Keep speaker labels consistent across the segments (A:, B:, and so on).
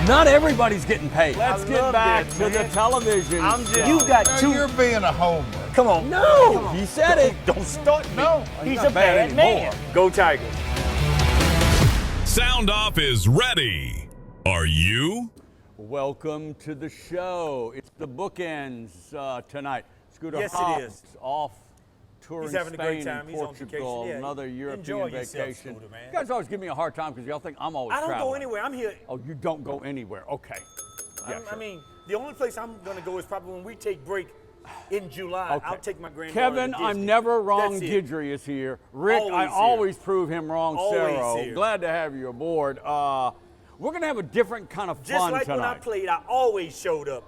A: Not everybody's getting paid.
B: Let's get back to the television.
C: You got
D: Now,
C: two.
D: you're being a homer.
C: Come on.
A: No, he said it.
C: Don't start me.
D: No,
C: He's
D: not
C: a bad man.
D: anymore.
C: Go Tigers.
E: SoundOff is ready. Are you?
B: Welcome to the show. It's the bookends tonight. Scooter
C: Yes, it
B: Hobbs
C: is.
B: off touring
C: He's having a great
B: Spain
C: time.
B: and
C: He's on
B: Portugal,
C: vacation. Yeah,
B: another European
C: enjoy yourself,
B: vacation.
C: Scooter, man.
B: You guys always give me a hard time because y'all think I'm always
C: I don't
B: traveling.
C: go anywhere. I'm here.
B: Oh, you don't go anywhere. Okay. Yeah,
C: I
B: sure.
C: mean, the only place I'm going to go is probably when we take break in July.
B: Okay.
C: I'll take my granddaughter
B: Kevin,
C: to
B: I'm
C: Disney.
B: never wrong.
C: That's it.
B: Guidry is here. Rick,
C: Always
B: I
C: here.
B: always prove him wrong.
C: Always
B: Sarah,
C: here.
B: glad to have you aboard. We're going to have a different kind of
C: Just
B: fun
C: like
B: tonight.
C: when I played, I always showed up.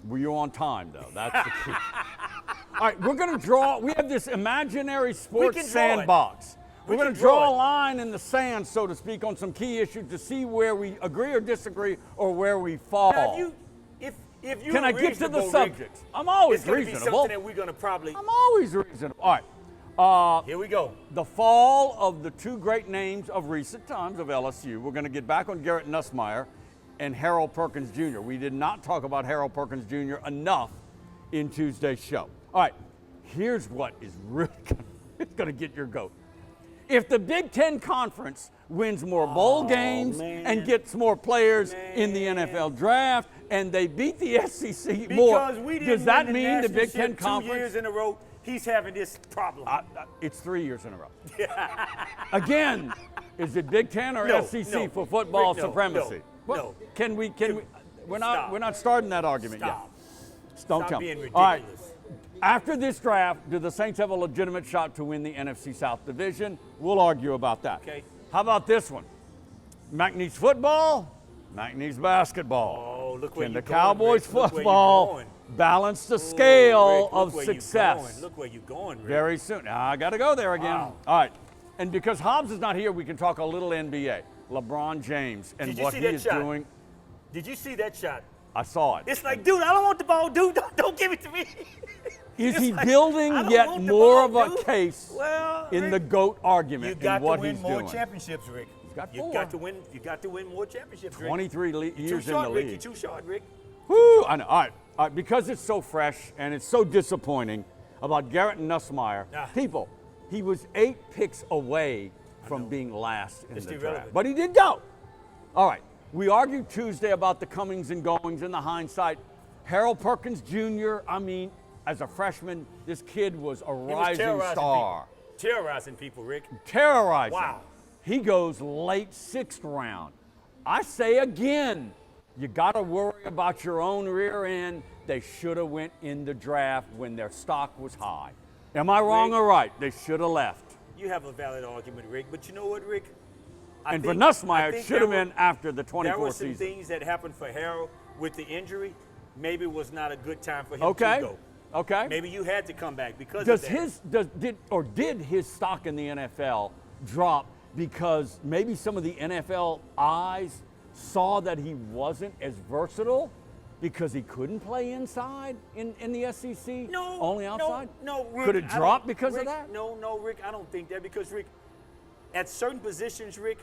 B: Were you on time, though? That's the key. All right, we're going to draw. We have this imaginary sports
C: can draw it.
B: sandbox. We're
C: We
B: going
C: can
B: to draw
C: draw
B: a
C: it.
B: line in the sand, so to speak, on some key issues to see where we agree or disagree or where we fall.
C: Now, if you
B: Can I get to the subject? I'm always
C: it's going to be
B: reasonable.
C: something that we're going to probably.
B: I'm always reasonable. All right.
C: Here we go.
B: The fall of the two great names of recent times of LSU. We're going to get back on Garrett Nussmeier and Harold Perkins Jr. We did not talk about Harold Perkins Jr. enough in Tuesday's show. All right, here's what is really going to get your goat. If the Big Ten Conference wins more bowl games
C: man.
B: and gets more players in the NFL draft and they beat the SEC more,
C: Because we didn't
B: does that
C: win the
B: mean the Big Ten
C: nationship 2
B: Conference?
C: years in a row, he's having this problem.
B: It's 3 years in a row. Again, is it Big Ten or
C: No,
B: SEC
C: no.
B: for football
C: Rick, no,
B: supremacy?
C: no, no.
B: Can we? We're
C: Stop.
B: not starting that argument
C: Stop.
B: yet. Don't
C: Stop
B: tell
C: being
B: me.
C: ridiculous.
B: All right. After this draft, do the Saints have a legitimate shot to win the NFC South Division? We'll argue about that.
C: Okay.
B: How about this one? McNeese football, McNeese basketball.
C: Oh, look where
B: Can
C: you're
B: the
C: going,
B: Cowboys
C: Rick. Look where you're
B: football
C: going.
B: balance the
C: Ooh,
B: scale
C: Rick, look
B: of
C: where you're
B: success?
C: going. Look where you're going, Rick.
B: Very soon. Now, I got to go there again.
C: Wow.
B: All right. And because Hobbs is not here, we can talk a little NBA. LeBron James and
C: Did you
B: what
C: see
B: he
C: that
B: is
C: shot?
B: doing.
C: Did you see that shot?
B: I saw it.
C: It's like, dude, I don't want the ball, dude. Don't give it to me.
B: Is
C: It's
B: he
C: like,
B: building
C: I don't
B: yet
C: want the
B: more
C: ball,
B: of a
C: dude.
B: case
C: Well,
B: in
C: Rick,
B: the GOAT argument
C: You got
B: in what
C: to win
B: he's
C: more
B: doing?
C: championships, Rick.
B: He's got
C: You
B: 4.
C: got to win. You got to win more championships, Rick.
B: 23
C: Too
B: years in
C: short,
B: the
C: Rick.
B: league.
C: You're too short, Rick.
B: Woo! I know. All right. Because it's so fresh and it's so disappointing about Garrett Nussmeier,
C: Ah.
B: people, he was 8 picks away from being last in
C: It's
B: the draft.
C: irrelevant.
B: But he did go. All right. We argued Tuesday about the comings and goings and the hindsight. Harold Perkins Jr., I mean, as a freshman, this kid was a
C: He was
B: rising
C: terrorizing
B: star.
C: people. Terrorizing people, Rick.
B: Terrorizing.
C: Wow.
B: He goes late 6th round. I say again, you got to worry about your own rear end. They should have went in the draft when their stock was high. Am I wrong
C: Rick,
B: or right? They should have left.
C: You have a valid argument, Rick. But you know what, Rick?
B: And for Nussmeier, it should have been after the
C: There
B: 24
C: were some
B: season.
C: things that happened for Harold with the injury. Maybe it was not a good time for him
B: Okay.
C: to go.
B: Okay.
C: Maybe you had to come back because
B: Does
C: of that.
B: did his stock in the NFL drop because maybe some of the NFL eyes saw that he wasn't as versatile because he couldn't play inside in the SEC?
C: No,
B: Only outside?
C: No, Rick,
B: Could it
C: I
B: drop
C: don't-
B: because
C: Rick,
B: of that?
C: No, Rick, I don't think that because Rick, at certain positions, Rick,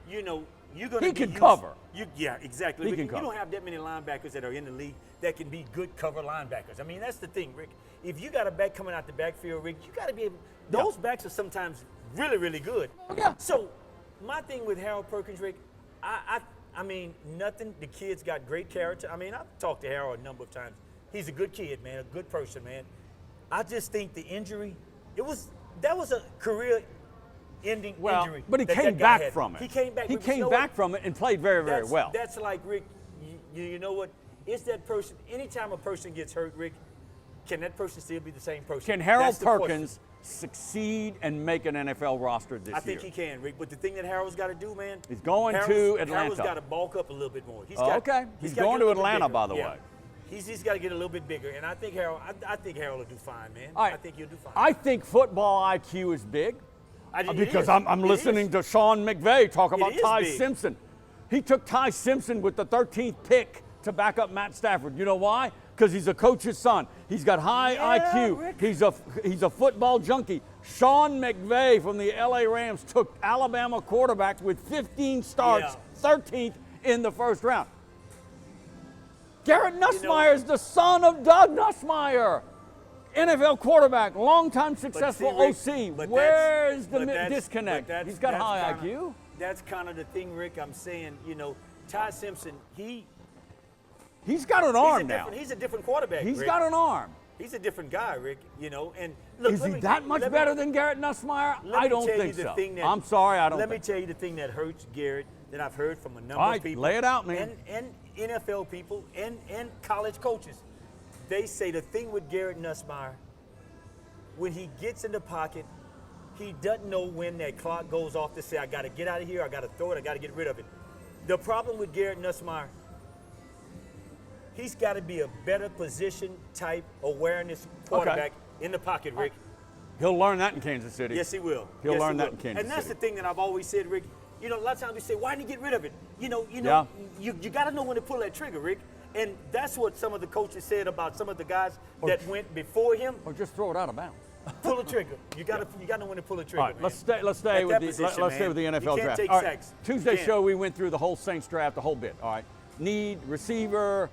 C: you know, you're gonna
B: He
C: be
B: can
C: used-
B: cover.
C: Yeah, exactly.
B: He
C: Rick,
B: can
C: you
B: cover.
C: don't have that many linebackers that are in the league that can be good cover linebackers. I mean, that's the thing, Rick. If you got a back coming out the backfield, Rick, you got to be able. Those backs are sometimes really, really good.
B: Yeah.
C: So, my thing with Harold Perkins, Rick, I mean, nothing. The kid's got great character. I mean, I've talked to Harold a number of times. He's a good kid, man, a good person, man. I just think the injury, that was a career-ending injury.
B: But he
C: that
B: came
C: guy
B: back
C: had.
B: from it.
C: He came back.
B: He
C: Rick, but you
B: came
C: know
B: back
C: what?
B: from it and played very, very well.
C: That's like, Rick, you know what? It's that person, anytime a person gets hurt, Rick, can that person still be the same person?
B: Can Harold
C: That's the question.
B: Perkins succeed and make an NFL roster this year?
C: I think he can, Rick. But the thing that Harold's got to do, man,
B: He's going to Atlanta.
C: Harold's got to bulk up a little bit more.
B: Okay. He's
C: gotta
B: going
C: get a
B: to
C: little bit
B: Atlanta,
C: bigger.
B: by the
C: Yeah.
B: way.
C: He's got to get a little bit bigger, and I think Harold will do fine, man.
B: All right.
C: I think he'll do fine.
B: I think football IQ is big
C: It
B: because
C: is.
B: I'm
C: It
B: listening
C: is.
B: to Sean McVay talk about
C: is
B: Ty
C: big.
B: Simpson. He took Ty Simpson with the 13th pick to back up Matt Stafford. You know why? Because he's a coach's son. He's got high IQ.
C: Rick.
B: He's a football junkie. Sean McVay from the LA Rams took Alabama quarterback with 15 starts, 13th in the first round. Garrett Nussmeier is the son of Doug Nussmeier, NFL quarterback, longtime successful OC. Where's the disconnect? He's got high IQ.
C: That's kind of the thing, Rick. I'm saying, Ty Simpson,
B: he's got an arm now.
C: He's a different quarterback.
B: He's
C: Rick.
B: got an arm.
C: He's a different guy, Rick. And look,
B: is he that much better than Garrett Nussmeier? I don't think so. I'm sorry, I don't.
C: Let me tell you the thing that hurts Garrett that I've heard from a number
B: of
C: people.
B: Lay it out, man.
C: And NFL people and college coaches. They say the thing with Garrett Nussmeier, when he gets in the pocket, he doesn't know when that clock goes off to say, I got to get out of here, I got to throw it, I got to get rid of it. The problem with Garrett Nussmeier, he's got to be a better position type awareness quarterback in the pocket, Rick.
B: He'll learn that in Kansas City.
C: Yes, he will.
B: He'll learn that in Kansas City.
C: And that's the thing that I've always said, Rick. A lot of times we say, why didn't you get rid of it? You got to know when to pull that trigger, Rick. And that's what some of the coaches said about some of the guys that went before him.
B: Or just throw it out of bounds.
C: Pull the trigger. You got to know when to pull the trigger.
B: All right,
C: man.
B: let's stay with the NFL draft. All right, Tuesday show we went through the whole Saints draft, the whole bit. All right, need receiver,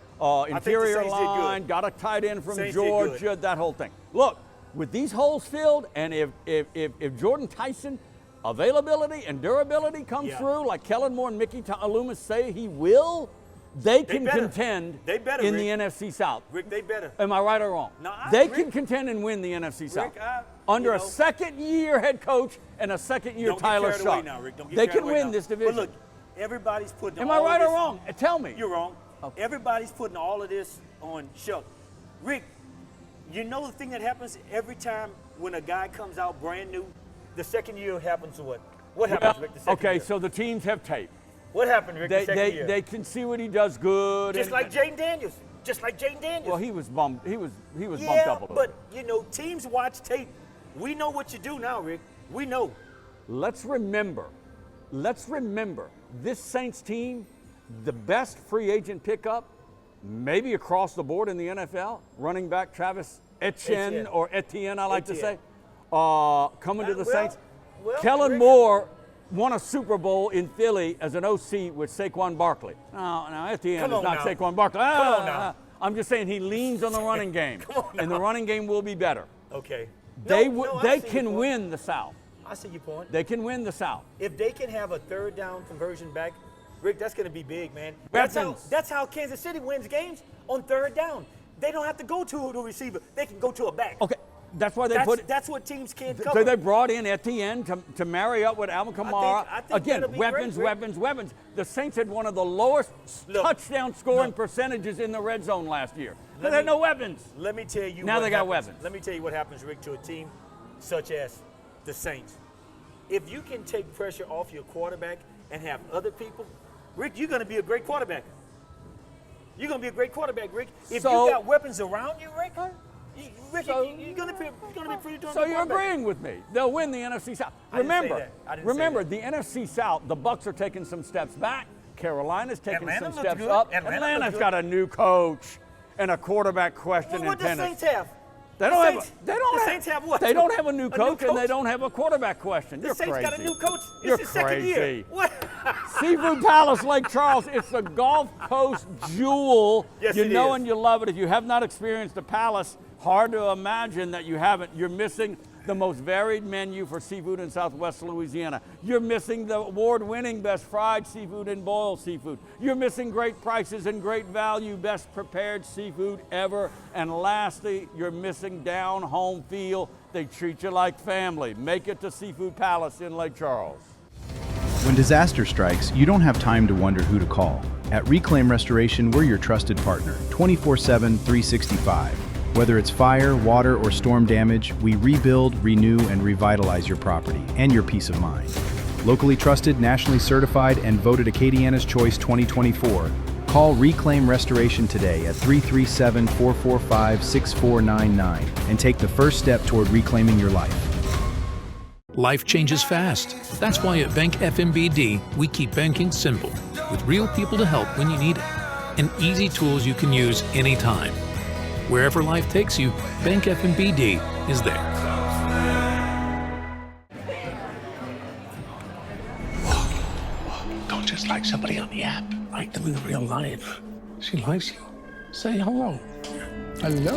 B: interior line, got a tight end from Georgia, that whole thing. Look, with these holes filled, and if Jordan Tyson availability and durability comes through, like Kellen Moore and Mickey Loomis say he will, they can contend in the NFC South.
C: Rick, they better.
B: Am I right or wrong?
C: No,
B: they can contend and win the NFC South. Under a second-year head coach and a second-year Tyler Shaw. They can win this division.
C: But look, everybody's putting
B: Am I right or wrong? Tell me.
C: You're wrong.
B: Okay.
C: Everybody's putting all of this on Shaw. Rick, the thing that happens every time when a guy comes out brand new, the second year happens to what? What happens, Rick, the second year?
B: Okay, so the teams have tape.
C: What happened, Rick, the second year?
B: They can see what he does good.
C: Just like Jaden Daniels.
B: Well, he was bumped. He was bumped up a little.
C: But teams watch tape. We know what you do now, Rick. We know.
B: Let's remember this Saints team, the best free agent pickup, maybe across the board in the NFL, running back Travis Etienne, or Etienne, I like to say, coming to the Saints. Kellen Moore won a Super Bowl in Philly as an OC with Saquon Barkley. Now Etienne is not Saquon Barkley. I'm just saying he leans on the running game, and the running game will be better.
C: Okay.
B: They can win the South.
C: I see your point.
B: They can win the South.
C: If they can have a third down conversion back, Rick, that's going to be big, man.
B: Weapons.
C: That's how Kansas City wins games, on third down. They don't have to go to the receiver. They can go to a back.
B: Okay. That's why
C: that's what teams can't cover.
B: So they brought in Etienne to marry up with Alvin Kamara.
C: I think
B: Again, weapons. The Saints had one of the lowest touchdown scoring percentages in the red zone last year. They had no weapons.
C: Let me tell you.
B: Now they got weapons.
C: Let me tell you what happens, Rick, to a team such as the Saints. If you can take pressure off your quarterback and have other people, Rick, you're going to be a great quarterback. You're going to be a great quarterback, Rick. If you got weapons around you, Rick. Rick, you're going to be pretty darn good.
B: So you're agreeing with me. They'll win the NFC South. Remember, the NFC South, the Bucs are taking some steps back. Carolina's taking some steps up. Atlanta's got a new coach and a quarterback question in tennis.
C: What the Saints have?
B: They don't
C: Saints have what?
B: They don't have a new coach and they don't have a quarterback question.
C: The Saints got a new coach.
B: You're
C: his second year. What?
B: Seafood Palace, Lake Charles. It's the Gulf Coast jewel.
C: Yes,
B: you know and you love it. If you have not experienced the Palace, hard to imagine that you haven't. You're missing the most varied menu for seafood in Southwest Louisiana. You're missing the award-winning best fried seafood and boiled seafood. You're missing great prices and great value, best prepared seafood ever. And lastly, you're missing down-home feel. They treat you like family. Make it to Seafood Palace in Lake Charles.
D: When disaster strikes, you don't have time to wonder who to call. At Reclaim Restoration, we're your trusted partner, 24/7, 365. Whether it's fire, water, or storm damage, we rebuild, renew, and revitalize your property and your peace of mind. Locally trusted, nationally certified, and voted Acadiana's Choice 2024. Call Reclaim Restoration today at 337-445-6499 and take the first step toward reclaiming your life.
F: Life changes fast. That's why at Bank FMBD, we keep banking simple, with real people to help when you need it, and easy tools you can use anytime. Wherever life takes you, Bank FMBD is there.
G: Don't just like somebody on the app. like them in real life. She likes you. Say hello. Hello.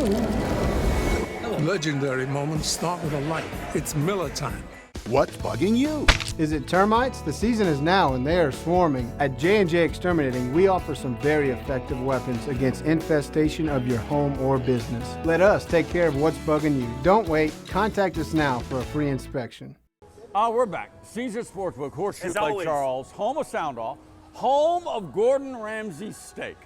G: Legendary moments start with a light. It's Miller time.
H: What's bugging you?
I: Is it termites? The season is now and they are swarming. At J&J Exterminating, we offer some very effective weapons against infestation of your home or business. Let us take care of what's bugging you. Don't wait. Contact us now for a free inspection.
B: We're back. Caesar Sportsbook, Horseshoe
C: As
B: Lake
C: always.
B: Charles, home of SoundOff, home of Gordon Ramsay Steak.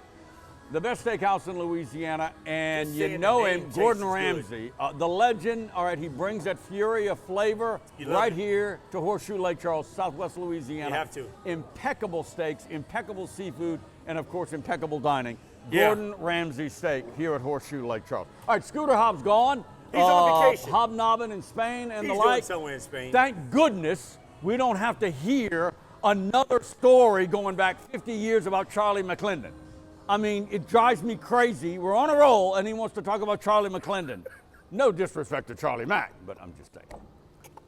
B: The best steakhouse in Louisiana, and
C: Just
B: you
C: saying
B: know
C: the
B: him,
C: name
B: Gordon
C: tastes
B: Ramsay, the legend. All right, he brings that fury of flavor
C: You love
B: right
C: it.
B: here to Horseshoe Lake Charles, Southwest Louisiana.
C: You have to.
B: Impeccable steaks, impeccable seafood, and of course, impeccable dining.
C: Yeah.
B: Gordon Ramsay Steak here at Horseshoe Lake Charles. All right, Scooter Hobbs gone.
C: He's on vacation.
B: Hobnobbing in Spain and
C: He's
B: the
C: doing
B: like.
C: somewhere in Spain.
B: Thank goodness we don't have to hear another story going back 50 years about Charlie McClendon. I mean, it drives me crazy. We're on a roll, and he wants to talk about Charlie McClendon. No disrespect to Charlie Mack, but I'm just saying.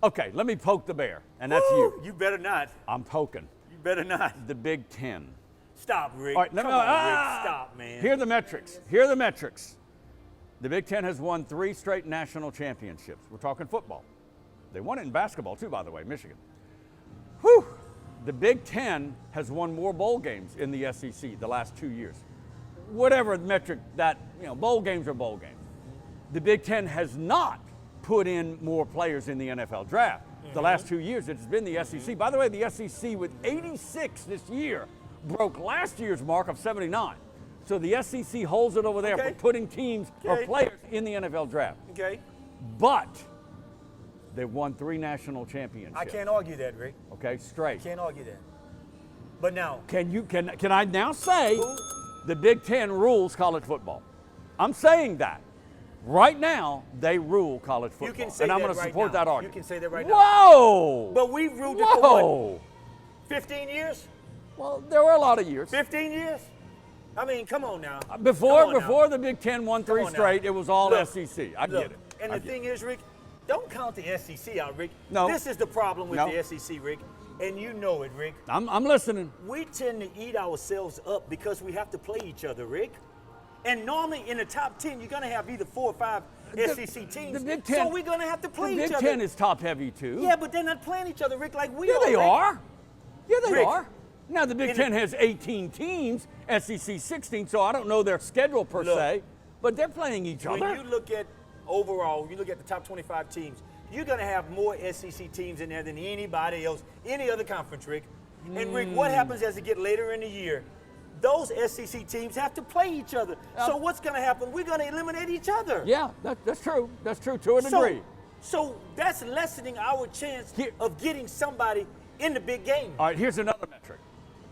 B: Okay, let me poke the bear, and that's
C: Woo,
B: you.
C: You better not.
B: I'm poking.
C: You better not.
B: The Big Ten.
C: Stop, Rick.
B: All right,
C: Come on, Rick. Stop, man.
B: Here are the metrics. Here are the metrics. The Big Ten has won 3 straight national championships. We're talking football. They won it in basketball, too, by the way, Michigan. Whew. The Big Ten has won more bowl games in the SEC the last 2 years. Whatever metric that, bowl games are bowl games. The Big Ten has not put in more players in the NFL draft. The last 2 years, it's been the SEC. By the way, the SEC with 86 this year broke last year's mark of 79. So the SEC holds it over there
C: Okay.
B: for putting teams or
C: Okay.
B: players in the NFL draft.
C: Okay.
B: But they've won 3 national championships.
C: I can't argue that, Rick.
B: Okay, straight.
C: Can't argue that. But now,
B: Can I now say
C: Who?
B: the Big Ten rules college football? I'm saying that. Right now, they rule college football.
C: you can say
B: and I'm
C: that
B: going to
C: right
B: support
C: now.
B: that argument.
C: You can say that right now.
B: Whoa!
C: But we've ruled it for
B: Whoa!
C: what? 15 years?
B: Well, there were a lot of years.
C: 15 years? I mean, come on now.
B: Before
C: Come on now.
B: before the Big Ten won 3
C: Come on now.
B: straight, it was all
C: Look,
B: SEC. I
C: Look,
B: get it.
C: And
B: I
C: the
B: get
C: thing
B: it.
C: is, Rick, don't count the SEC out, Rick.
B: No.
C: This is the problem with
B: No.
C: the SEC, Rick. And you know it, Rick.
B: I'm listening.
C: We tend to eat ourselves up because we have to play each other, Rick. And normally in the top 10, you're going to have either 4 or 5 SEC teams.
B: The Big Ten,
C: so we're going to have to play
B: the
C: each
B: Big
C: other.
B: Ten is top heavy too.
C: Yeah, but they're not playing each other, Rick, like we
B: Yeah,
C: are.
B: they
C: Rick.
B: are. Yeah, they
C: Rick,
B: are. Now, the Big
C: in
B: Ten
C: a-
B: has 18 teams, SEC 16, so I don't know their schedule per
C: Look,
B: se, but they're playing each
C: When
B: other.
C: you look at overall, you look at the top 25 teams, you're going to have more SEC teams in there than anybody else, any other conference, Rick. And Rick, what happens as it get later in the year? Those SEC teams have to play each other. So what's going to happen? We're going to eliminate each other.
B: Yeah, that's true. That's true to a degree.
C: So that's lessening our chance
B: Here-
C: of getting somebody in the big game.
B: All right, here's another metric.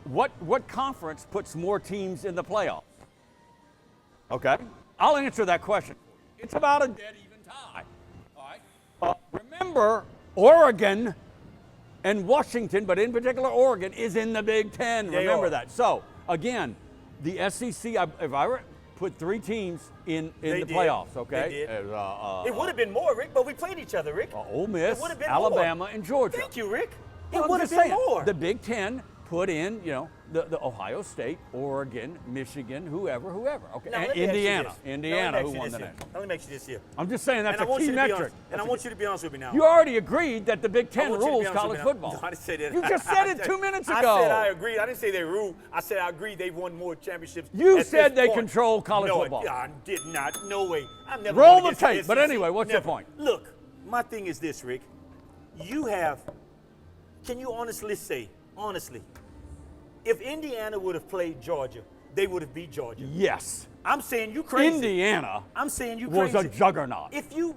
B: What conference puts more teams in the playoffs? Okay, I'll answer that question. It's about a dead even tie. All right. Remember, Oregon and Washington, but in particular Oregon, is in the Big Ten.
C: They
B: Remember
C: are.
B: that. So again, the SEC. If I were put 3 teams in
C: They
B: the
C: did.
B: playoffs, okay?
C: They did.
B: As,
C: It would have been more, Rick, but we played each other, Rick.
B: Ole Miss,
C: It would have been
B: Alabama,
C: more.
B: and Georgia.
C: Thank you, Rick.
B: Well,
C: It
B: I'm
C: would have
B: just
C: been
B: saying,
C: more.
B: The Big Ten put in, the Ohio State, Oregon, Michigan, whoever. Okay,
C: Now,
B: and
C: let me ask you
B: Indiana.
C: this.
B: Indiana,
C: Now, let
B: who
C: me
B: won
C: ask
B: the
C: you
B: national.
C: this here. Let me make you this here.
B: I'm just saying that's
C: And I
B: a
C: want
B: key
C: you to be
B: metric.
C: honest. And I want you to be honest with me now.
B: You already agreed that the Big
C: I
B: Ten
C: want you to be
B: rules
C: honest
B: college
C: with me now.
B: football.
C: No, I didn't say that.
B: You just said it 2 minutes ago.
C: I said I agreed. I didn't say they rule. I said I agree they won more championships.
B: You
C: at
B: said
C: this
B: they
C: point.
B: control college
C: no,
B: football.
C: I did not. No way. I'm never
B: Roll
C: going
B: the
C: against
B: tape. But
C: SEC.
B: anyway, what's your
C: Never.
B: point?
C: Look, my thing is this, Rick. You have. Can you honestly say, if Indiana would have played Georgia, they would have beat Georgia?
B: Yes.
C: I'm saying you crazy.
B: Indiana
C: I'm saying you
B: was
C: crazy.
B: a juggernaut.
C: If you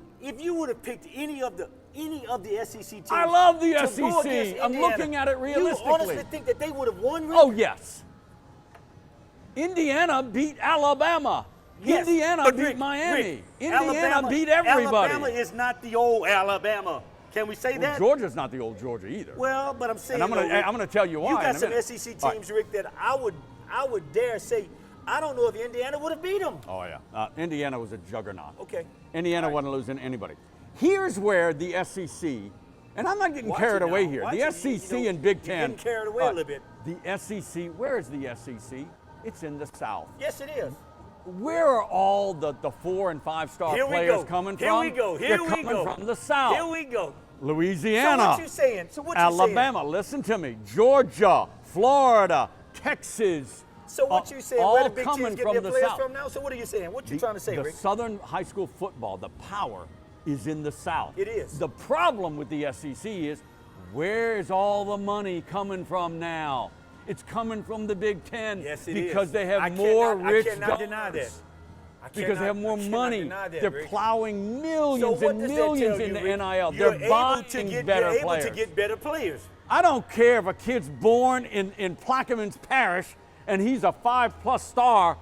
C: would have picked any of the SEC teams,
B: I love the
C: to go
B: SEC.
C: against
B: I'm
C: Indiana,
B: looking at it realistically.
C: You honestly think that they would have won? Rick?
B: Oh, yes. Indiana beat Alabama.
C: Yes,
B: Indiana
C: but
B: beat
C: Rick,
B: Miami.
C: Rick,
B: Indiana
C: Alabama,
B: beat everybody.
C: Alabama is not the old Alabama. Can we say
B: Well,
C: that?
B: Georgia's not the old Georgia either.
C: Well, but I'm saying
B: And I'm gonna tell you why
C: You
B: in
C: got
B: a
C: some
B: minute.
C: SEC teams,
B: All right.
C: Rick, that I would dare say I don't know if Indiana would have beat them.
B: Oh, yeah. Indiana was a juggernaut.
C: Okay.
B: Indiana wasn't losing anybody. Here's where the SEC And I'm not getting
C: Watch
B: carried
C: it
B: away
C: now.
B: here.
C: Watch
B: The
C: it.
B: SEC
C: You know,
B: and Big
C: you're
B: Ten.
C: getting carried away a little bit.
B: The SEC, where is the SEC? It's in the South.
C: Yes, it is.
B: Where are all the 4 and 5 star
C: Here we
B: players
C: go.
B: coming
C: Here
B: from?
C: we go.
B: They're
C: Here we
B: coming
C: go.
B: from the South.
C: Here we go.
B: Louisiana.
C: So what you saying?
B: Alabama, listen to me. Georgia, Florida, Texas.
C: So what you saying?
B: all
C: Where the Big
B: coming
C: Ten's get
B: from
C: their
B: the
C: players
B: South.
C: from now? So what are you saying? What you trying to say,
B: The
C: Rick?
B: Southern high school football, the power is in the South.
C: It is.
B: The problem with the SEC is, where's all the money coming from now? It's coming from the Big Ten.
C: Yes, it
B: because
C: is.
B: they have
C: I
B: more
C: cannot-
B: rich
C: I cannot deny
B: dollars.
C: that.
B: Because they have more money.
C: Deny that,
B: They're
C: Rick.
B: plowing
C: So
B: millions
C: what
B: and
C: does that
B: millions
C: tell you,
B: into
C: Rick?
B: NIL.
C: You're
B: They're
C: able
B: buying
C: to get,
B: better
C: you're
B: players.
C: able to get better players.
B: I don't care if a kid's born in Plaquemines Parish and he's a 5+ star.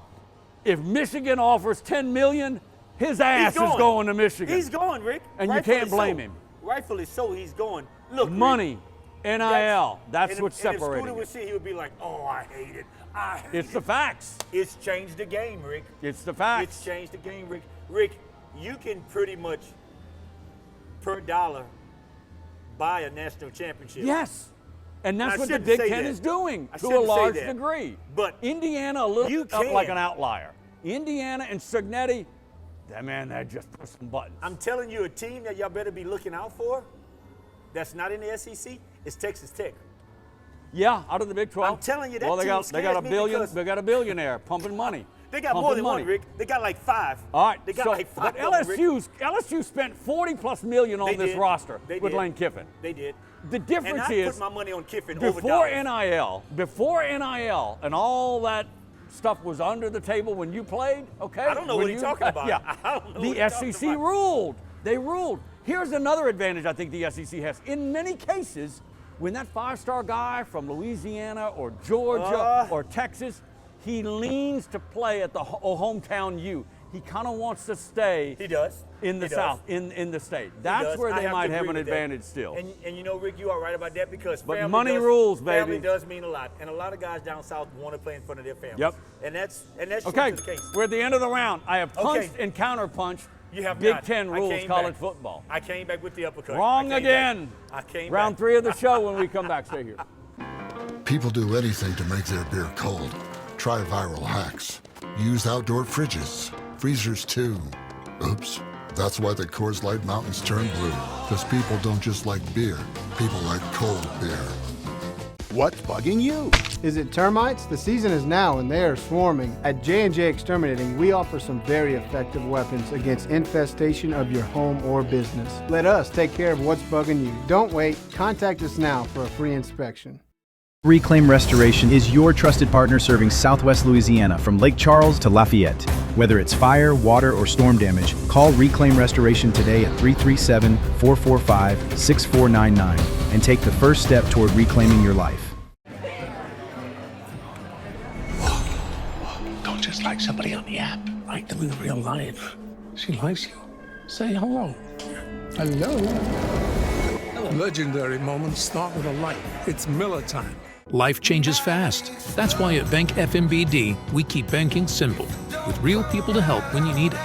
B: If Michigan offers $10 million, his ass is going to Michigan.
C: He's going, Rick.
B: And you
C: Rightfully
B: can't blame
C: so.
B: him.
C: Rightfully so, he's going. Look, Rick,
B: Money, NIL, that's
C: and
B: what's
C: if, and
B: separating
C: if Scooter would
B: it.
C: see, he would be like, oh, I hate it. I hate
B: It's the
C: it.
B: facts.
C: It's changed the game, Rick.
B: It's the facts.
C: It's changed the game, Rick. Rick, you can pretty much, per dollar, buy a national championship.
B: Yes. And that's
C: I
B: what the
C: shouldn't
B: Big
C: say
B: Ten
C: that.
B: is doing
C: I
B: to a
C: shouldn't say
B: large
C: that.
B: degree.
C: But
B: Indiana, a little
C: you
B: bit like
C: can.
B: an outlier. Indiana and Cignetti, they're just pushing buttons.
C: I'm telling you, a team that y'all better be looking out for that's not in the SEC is Texas Tech.
B: Yeah, out of the Big 12.
C: I'm telling you, that
B: well, they
C: team
B: got
C: scares
B: a
C: me
B: billion.
C: because-
B: They got a billionaire pumping money.
C: They got more
B: pumping
C: than
B: money.
C: one, Rick. They got like 5.
B: All right,
C: They got
B: so,
C: like 5.
B: but
C: of them, Rick.
B: LSU spent $40+ million on
C: They
B: this
C: did.
B: roster
C: They
B: with
C: did.
B: Lane Kiffin.
C: They did.
B: The difference
C: and I
B: is
C: put my money on Kiffin over
B: before
C: dollars.
B: before NIL, and all that stuff was under the table when you played. Okay,
C: I don't know
B: When
C: what he's talking about.
B: Yeah,
C: I don't know what
B: the
C: he's talking
B: SEC
C: about.
B: ruled. They ruled. Here's another advantage I think the SEC has. In many cases, when that 5-star guy from Louisiana or Georgia or Texas, he leans to play at the hometown U. He kind of wants to stay.
C: He does.
B: In the
C: He
B: South,
C: does.
B: in the state.
C: He
B: That's
C: does.
B: where
C: I
B: they
C: have to
B: might have
C: agree
B: an
C: with that.
B: advantage still.
C: And you know, Rick, you are right about that because
B: But
C: family
B: money
C: does,
B: rules,
C: Family
B: baby.
C: does mean a lot, and a lot of guys down south want to play in front of their families.
B: Yep.
C: And that's
B: Okay,
C: the case.
B: we're at the end of the round. I have punched
C: Okay.
B: and counterpunched.
C: You have
B: Big
C: not.
B: Ten
C: I
B: rules
C: came
B: college
C: back.
B: football.
C: I came back with the uppercut.
B: Wrong
C: I came
B: again.
C: Back. I came
B: Round
C: back.
B: 3 of the show when we come back. Stay here.
H: People do anything to make their beer cold. Try viral hacks. Use outdoor fridges. Freezers too. Oops. That's why the Coors Light Mountains turn blue. Because people don't just like beer. People like cold beer.
J: What's bugging you?
I: Is it termites? The season is now and they are swarming. At J&J Exterminating, we offer some very effective weapons against infestation of your home or business. Let us take care of what's bugging you. Don't wait. Contact us now for a free inspection.
D: Reclaim Restoration is your trusted partner serving Southwest Louisiana from Lake Charles to Lafayette. Whether it's fire, water, or storm damage, call Reclaim Restoration today at 337-445-6499 and take the first step toward reclaiming your life.
G: Don't just like somebody on the app. Like them in real life. She likes you. Say hello. Hello. Legendary moments start with a light. It's Miller time.
F: Life changes fast. That's why at Bank FMBD, we keep banking simple, with real people to help when you need it,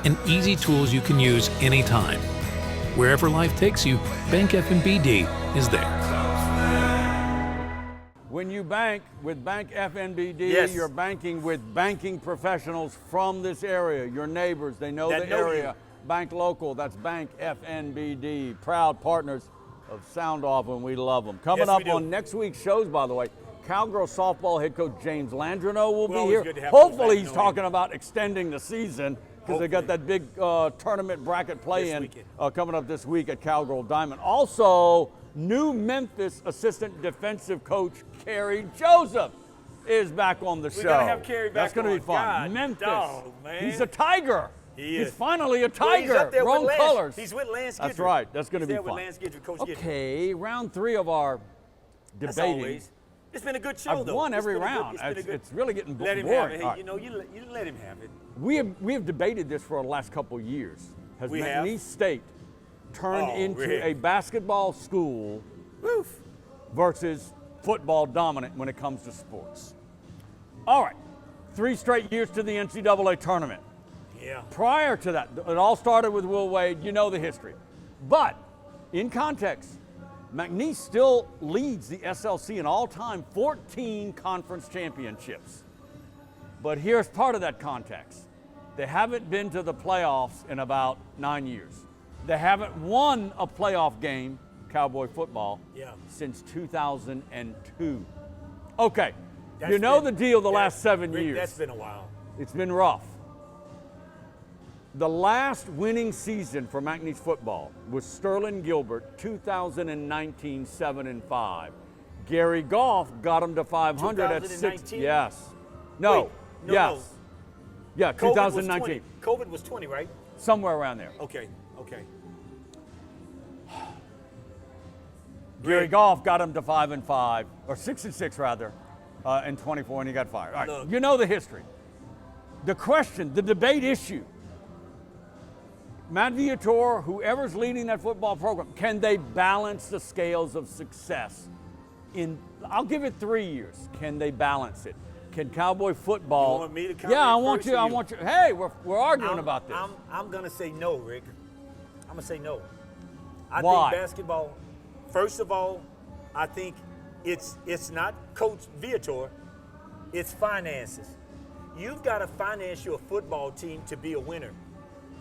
F: and easy tools you can use anytime. Wherever life takes you, Bank FMBD is there.
B: When you bank with Bank FNBD,
C: Yes.
B: you're banking with banking professionals from this area, your neighbors. They know
C: That
B: the
C: know
B: area.
C: you.
B: Bank local, that's Bank FNBD. Proud partners of SoundOff, and we love them. Coming
C: Yes,
B: up
C: we do.
B: on next week's shows, by the way, Cowgirl softball head coach James Landreneau will be
C: always
B: here.
C: good to have Coach
B: Hopefully he's
C: Landreneau
B: talking
C: in.
B: about extending the season because they got that big tournament bracket play-in
C: weekend.
B: coming up this week at Cowgirl Diamond. Also, new Memphis assistant defensive coach Kerry Joseph is back on the show.
C: We're gonna have Kerry back
B: That's going to be
C: on.
B: fun.
C: God,
B: Memphis.
C: dog, man.
B: He's a Tiger.
C: He
B: He's
C: is.
B: finally a
C: Well, he's
B: Tiger.
C: up there with
B: Wrong
C: Lance.
B: colors.
C: He's with Lance
B: That's
C: Gidry.
B: right. That's going to
C: He's
B: be
C: there
B: fun.
C: with Lance Gidry, Coach Gidry.
B: Okay, round 3 of our
C: That's
B: debating.
C: always. It's been a good show,
B: I've
C: though.
B: won
C: It's
B: every
C: been a good-
B: round.
C: it's been a good-
B: It's really getting
C: Let him
B: boring.
C: have it. Hey,
B: All right.
C: you know, you let him have it.
B: We have debated this for the last couple of years. Has
C: We have?
B: McNeese State turned
C: Oh,
B: into
C: Rick.
B: a basketball school
C: Woof.
B: versus football dominant when it comes to sports? All right, 3 straight years to the NCAA tournament.
C: Yeah.
B: Prior to that, it all started with Will Wade. You know the history. But in context, McNeese still leads the SLC in all-time 14 conference championships. But here's part of that context. They haven't been to the playoffs in about 9 years. They haven't won a playoff game, Cowboy football, since 2002. Okay, you know the deal the last 7 years.
C: That's been a while.
B: It's been rough. The last winning season for McNeese football was Sterling Gilbert, 2019, 7-5. Gary Goff got him to 500 at 6. Yes. No.
C: Wait, no,
B: yes.
C: no.
B: Yeah,
C: COVID
B: 2019.
C: COVID was 20, right?
B: Somewhere around there.
C: Okay.
B: Gary Goff got him to 5-5, or 6-6 rather, in 24, and he got fired. All right,
C: Look.
B: you know the history. The question, the debate issue, Matt Viator, whoever's leading that football program, can they balance the scales of success? I'll give it 3 years. Can they balance it? Can Cowboy football?
C: You want me to comment
B: Yeah, I want
C: first,
B: you.
C: or
B: I want you. Hey, we're arguing about this.
C: I'm gonna say no, Rick. I'm gonna say no. I
B: Why?
C: think basketball. First of all, I think it's not Coach Viator. It's finances. You've got to finance your football team to be a winner.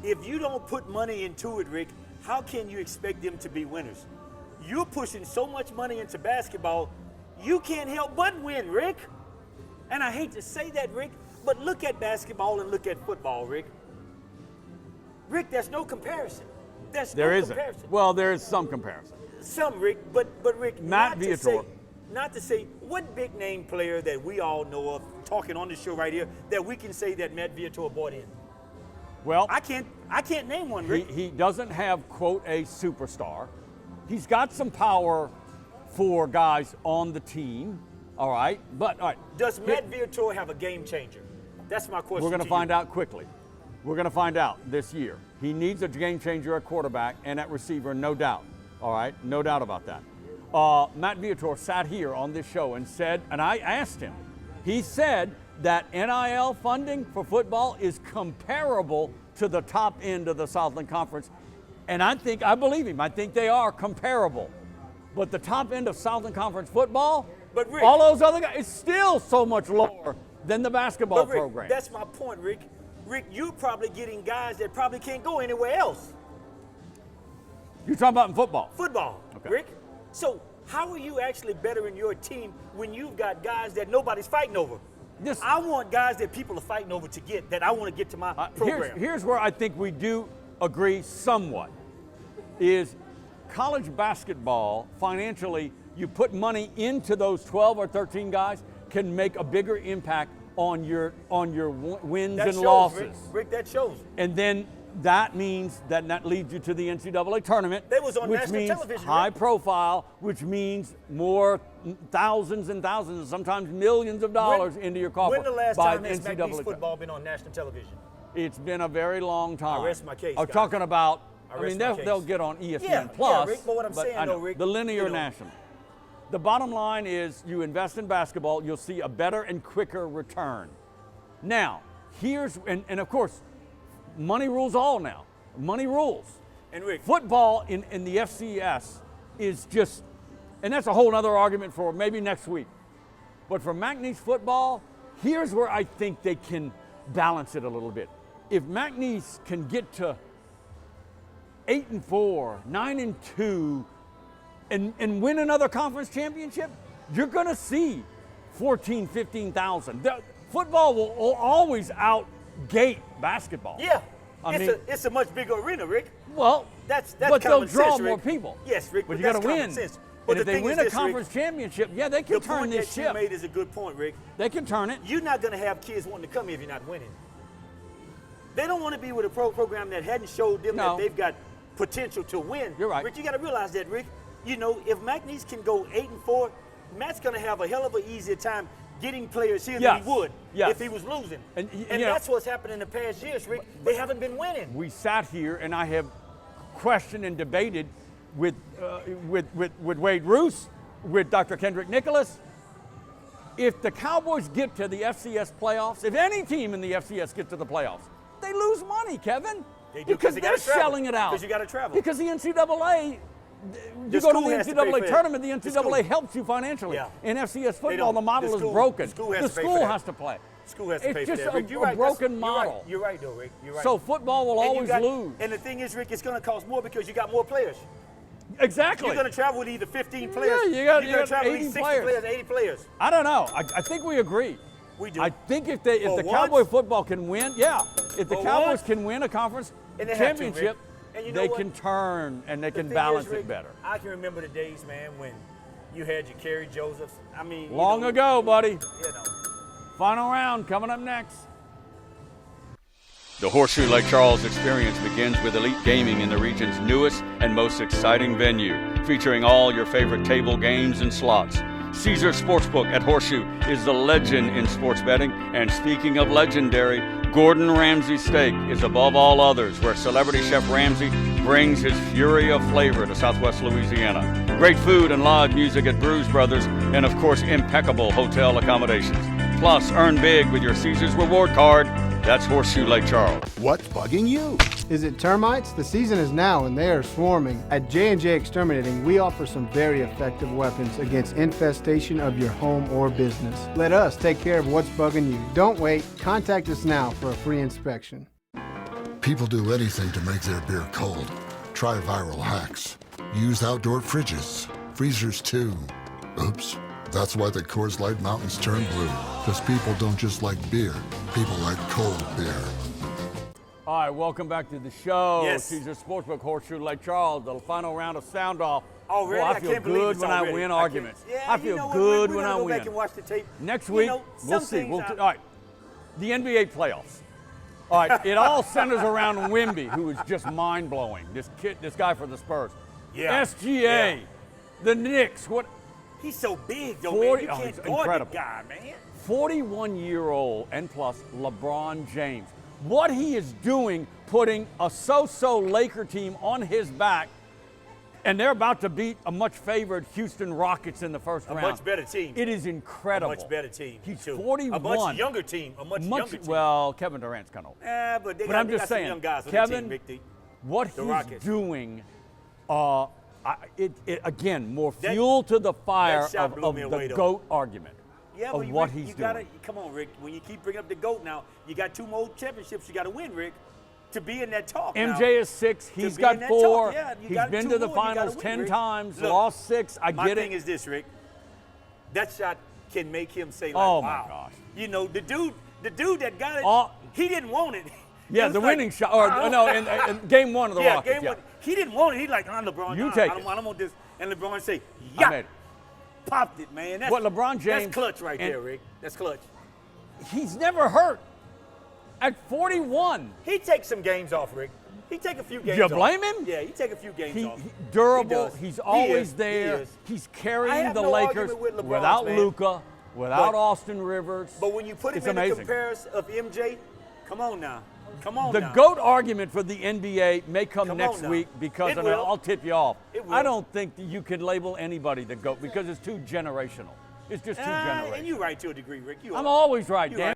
C: If you don't put money into it, Rick, how can you expect them to be winners? You're pushing so much money into basketball, you can't help but win, Rick. And I hate to say that, Rick, but look at basketball and look at football, Rick. Rick, there's no comparison.
B: There isn't. Well, there is some comparison.
C: Some, Rick, but Rick,
B: Matt Viator.
C: Not to say what big name player that we all know of, talking on this show right here, that we can say that Matt Viator brought in.
B: Well,
C: I can't name one, Rick.
B: He doesn't have, quote, a superstar. He's got some power for guys on the team, all right? But, all right.
C: Does Matt Viator have a game changer? That's my question.
B: We're going to find out quickly. We're going to find out this year. He needs a game changer at quarterback and at receiver, no doubt. All right, no doubt about that. Matt Viator sat here on this show and said, and I asked him, he said that NIL funding for football is comparable to the top end of the Southland Conference. And I believe him. I think they are comparable. But the top end of Southland Conference football,
C: but Rick,
B: all those other guys, it's still so much lower than the basketball
C: Rick,
B: program.
C: That's my point, Rick. Rick, you're probably getting guys that probably can't go anywhere else.
B: You're talking about in football?
C: Football,
B: okay.
C: Rick. So how are you actually bettering your team when you've got guys that nobody's fighting over? I want guys that people are fighting over to get, that I want to get to my program.
B: Here's where I think we do agree somewhat, is college basketball, financially, you put money into those 12 or 13 guys, can make a bigger impact on your wins and losses.
C: Rick, that shows.
B: And then that means that leads you to the NCAA tournament.
C: That was on
B: which
C: national
B: means
C: television.
B: High
C: Rick.
B: Profile, which means more thousands and thousands, and sometimes millions of dollars into your coffer.
C: When the last
B: by
C: time has
B: NCAA
C: McNeese football been on national television?
B: It's been a very long time.
C: I rest my case.
B: I'm
C: guys.
B: talking about.
C: I
B: I mean,
C: rest my
B: they'll
C: case.
B: get on ESPN
C: Yeah,
B: Plus.
C: Rick, but what I'm saying, though, Rick,
B: the linear
C: you know,
B: national. The bottom line is, you invest in basketball, you'll see a better and quicker return. Now, and of course, money rules all now. Money rules.
C: And Rick,
B: football in the FCS is just, and that's a whole other argument for maybe next week. But for McNeese football, here's where I think they can balance it a little bit. If McNeese can get to 8-4, 9-2, and win another conference championship, you're going to see 14, 15,000. Football will always outgate basketball.
C: Yeah.
B: I mean,
C: it's a much bigger arena, Rick.
B: Well,
C: that's
B: but they'll
C: common
B: draw
C: sense,
B: more
C: Rick.
B: people.
C: Yes, Rick,
B: but you
C: that's
B: got to
C: common
B: win.
C: sense.
B: But
C: But
B: if
C: the
B: they
C: thing
B: win
C: is
B: a
C: this,
B: conference
C: Rick,
B: championship, yeah, they can
C: the
B: turn
C: point
B: this
C: that
B: ship.
C: you made is a good point, Rick.
B: They can turn it.
C: You're not going to have kids wanting to come here if you're not winning. They don't want to be with a program that hadn't showed them that they've got potential to win.
B: You're right.
C: Rick, you got to realize that, Rick. You know, if McNeese can go 8-4, Matt's going to have a hell of an easier time getting players here than he would if he was losing. And that's what's happened in the past years, Rick. They haven't been winning.
B: We sat here and I have questioned and debated with Wade Roos, with Dr. Kendrick Nicholas. If the Cowboys get to the FCS playoffs, if any team in the FCS gets to the playoffs, they lose money, Kevin.
C: They do,
B: because
C: they
B: they're
C: gotta travel.
B: selling it out.
C: Because you got to travel.
B: Because the NCAA You go to the NCAA tournament, the NCAA helps you financially.
C: Yeah.
B: In FCS football, the model is broken.
C: The school has to pay for that. School has to pay for that.
B: It's just
C: Rick,
B: a broken model.
C: You're right, though, Rick. You're right.
B: So football will always lose.
C: And the thing is, Rick, it's going to cost more because you got more players.
B: Exactly.
C: You're going to travel with either 15 players.
B: Yeah, you got
C: travel
B: 80
C: with 60
B: players.
C: 80 players.
B: I don't know. I think we agree.
C: We do.
B: I think if the Cowboy football can win, if the Cowboys can win a conference championship, they can turn and they can balance it better.
C: I can remember the days, man, when you had your Kerry Josephs. I mean,
B: long ago, buddy.
C: You know.
B: Final round coming up next.
K: The Horseshoe Lake Charles experience begins with elite gaming in the region's newest and most exciting venue, featuring all your favorite table games and slots. Caesars Sportsbook at Horseshoe is the legend in sports betting, and speaking of legendary, Gordon Ramsay's Steak is above all others, where celebrity chef Ramsay brings his fury of flavor to Southwest Louisiana. Great food and live music at Brews Brothers, and of course impeccable hotel accommodations. Plus, earn big with your Caesars reward card. That's Horseshoe Lake Charles.
J: What's bugging you?
I: Is it termites? The season is now and they are swarming. At J&J Exterminating, we offer some very effective weapons against infestation of your home or business. Let us take care of what's bugging you. Don't wait. Contact us now for a free inspection.
H: People do anything to make their beer cold. Try viral hacks. Use outdoor fridges. Freezers too. Oops. That's why the Coors Light Mountains turn blue. Because people don't just like beer. People like cold beer.
B: All right, welcome back to the show.
C: Yes.
B: Caesars Sportsbook, Horseshoe Lake Charles, the final round of SoundOff.
C: Oh, really?
B: Boy, I
C: I
B: feel
C: can't believe
B: good
C: it's
B: when I
C: already.
B: win arguments.
C: Yeah,
B: I feel
C: you know
B: good
C: what?
B: when I
C: Go
B: win.
C: back and watch the tape.
B: Next
C: You
B: week,
C: know,
B: we'll
C: some
B: see.
C: things
B: All right, the NBA playoffs. All right, it all centers around Wemby, who is just mind-blowing. This guy for the Spurs.
C: Yeah.
B: SGA, the Knicks. What?
C: He's so big, though,
B: 40
C: man. You
B: he's
C: can't guard
B: incredible.
C: the guy, man.
B: 41-year-old and plus LeBron James. What he is doing, putting a so-so Laker team on his back, and they're about to beat a much favored Houston Rockets in the first round.
C: A much better team.
B: It is incredible.
C: A much better team.
B: He's
C: too.
B: 41.
C: A much younger team. A much younger team.
B: Well, Kevin Durant's kind of old.
C: But they
B: But
C: got,
B: I'm
C: they
B: just
C: got some
B: saying,
C: young guys on
B: Kevin,
C: the team, Rick.
B: what
C: the
B: he's
C: Rockets.
B: doing, again, more fuel to the fire
C: shot
B: of
C: blew me away,
B: the
C: though.
B: GOAT argument
C: Yeah,
B: of
C: but
B: what
C: Rick,
B: he's
C: you
B: doing.
C: gotta, come on, Rick. When you keep bringing up the GOAT now, you got 2 more championships you got to win, Rick, to be in that talk now.
B: MJ is 6. He's
C: be
B: got
C: in that
B: 4.
C: talk, yeah, you
B: He's
C: got
B: been
C: 2
B: to the
C: more, you gotta
B: finals
C: win,
B: 10
C: Rick.
B: times,
C: Look,
B: lost 6. I
C: my
B: get
C: thing
B: it.
C: is this, Rick. That shot can make him say, like,
B: Oh,
C: wow.
B: my gosh.
C: You know, the dude that got it,
B: Oh.
C: he didn't want it.
B: Yeah,
C: It was
B: the
C: like,
B: winning shot. Or, no, in game 1 of the
C: yeah,
B: Rockets.
C: game 1. He didn't want it. He's like, LeBron,
B: You
C: nah,
B: take
C: I
B: it.
C: don't want this. And LeBron say,
B: I
C: yeah,
B: made it.
C: popped it, man. That's,
B: What LeBron James-
C: That's clutch right
B: and-
C: there, Rick. That's clutch.
B: He's never hurt. At 41.
C: He takes some games off, Rick. He take a few games
B: You
C: off.
B: blame him?
C: Yeah, he take a few games off.
B: Durable.
C: He does.
B: He's
C: He
B: always
C: is.
B: there.
C: He is.
B: He's
C: I
B: carrying
C: have
B: the
C: no
B: Lakers
C: argument with LeBron,
B: without
C: man.
B: Luka, without
C: But-
B: Austin Rivers.
C: But when you put him
B: it's
C: in
B: amazing.
C: the comparison of MJ, come on now. Come on
B: The
C: now.
B: GOAT argument for the NBA may come
C: Come
B: next
C: on now.
B: week because,
C: It
B: I mean,
C: will.
B: I'll tip you off.
C: It will.
B: I don't think that you can label anybody the GOAT because it's too generational. It's just too generational.
C: And you're right to a degree, Rick. You
B: I'm
C: are.
B: always right,
C: You
B: Dan.
C: right.